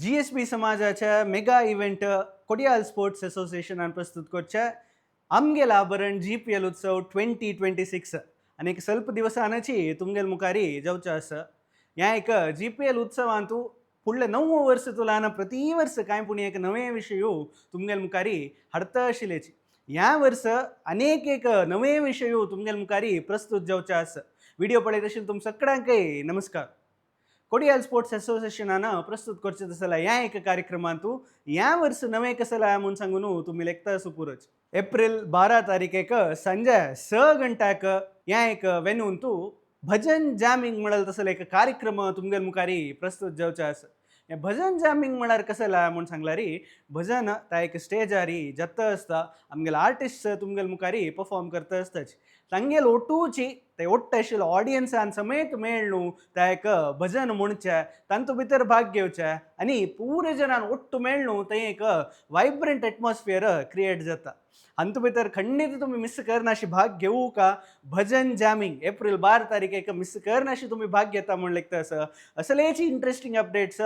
GSB समाजाच्या mega event Kodiyal sports असोसिएशनान प्रस्तुत करच्या आमगेल आबरण जीपीएल उत्सव 2026 आनी ಸ್ವಲ್ಪ दिवस आनाची तुमगेल मुखारी जावचे आसा. ह्या एक जीपीएल उत्सवांतू फुडले 9 वर्ष तुलान प्रति वर्ष कांय पूण एक नवे विशय तुमगेल मुखारी हाडता आशिल्लेची. ह्या वर्ष अनेक एक नवे विशय तुमगेल मुखारी प्रस्तुत जावचे आसा. व्हिडिओ पळयत आशिल्ले तुम सगळ्यांकय नमस्कार. कोडियाल स्पोर्ट्स असोसिएशनान प्रस्तुत करचे दिसला ह्या एक कार्यक्रमांतू ह्या वर्ष नवे कसला म्हणून सांगून तुम्ही लेखता सुपुरच. एप्रिल 12 तारीखेक संजे 6 घंटाक ह्या एक वेन्यूंतू भजन जॅमिंग म्हणल तसले एक कार्यक्रम तुमगेल मुखारी प्रस्तुत जावचे आसा. हे भजन जॅमिंग म्हळ्यार कसला म्हणून सांगला री भजन ता एक स्टेजारी जत्ता असता आमगेल आर्टिस्ट तुमगेल मुखारी परफॉर्म करता असताच तांगेल ओटूची ते ओट्ट आशिल्लो ऑडियन्सान समेत मेळ न्हू त्या एक भजन म्हणचे तांतू भितर भाग घेवचे आनी पुरे जनान ओट्ट मेळ न्हू थंय एक वायब्रंट एटमॉस्फियर क्रिएट जाता. हातूंत भितर खंडीत तुमी मिस करनाशी भाग घेवू का भजन जॅमिंग एप्रिल 12 तारीखेक मिस करनाशी तुमी भाग घेता म्हण लेखता आसा. असलेची इंट्रेस्टिंग अपडेट्स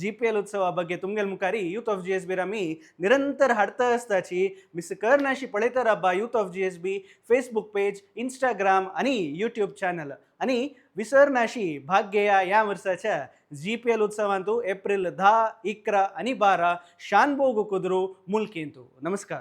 जीपीएल उत्सवा ಬಗ್ಗೆ तुमगेल मुखारी यूथ ऑफ जीएसबी आमी निरंतर हाडता आसताची. मिस करनाशी पळयता राबा youth of GSB Facebook page, Instagram आणि यूट्यूब चॅनल आणि विसरनाशी भाग घेया ह्या वर्साच्या जीपीएल उत्सवांतू एप्रिल 10, 11 आणि 12 शानभोग कुदरू मुल्कींतू. नमस्कार.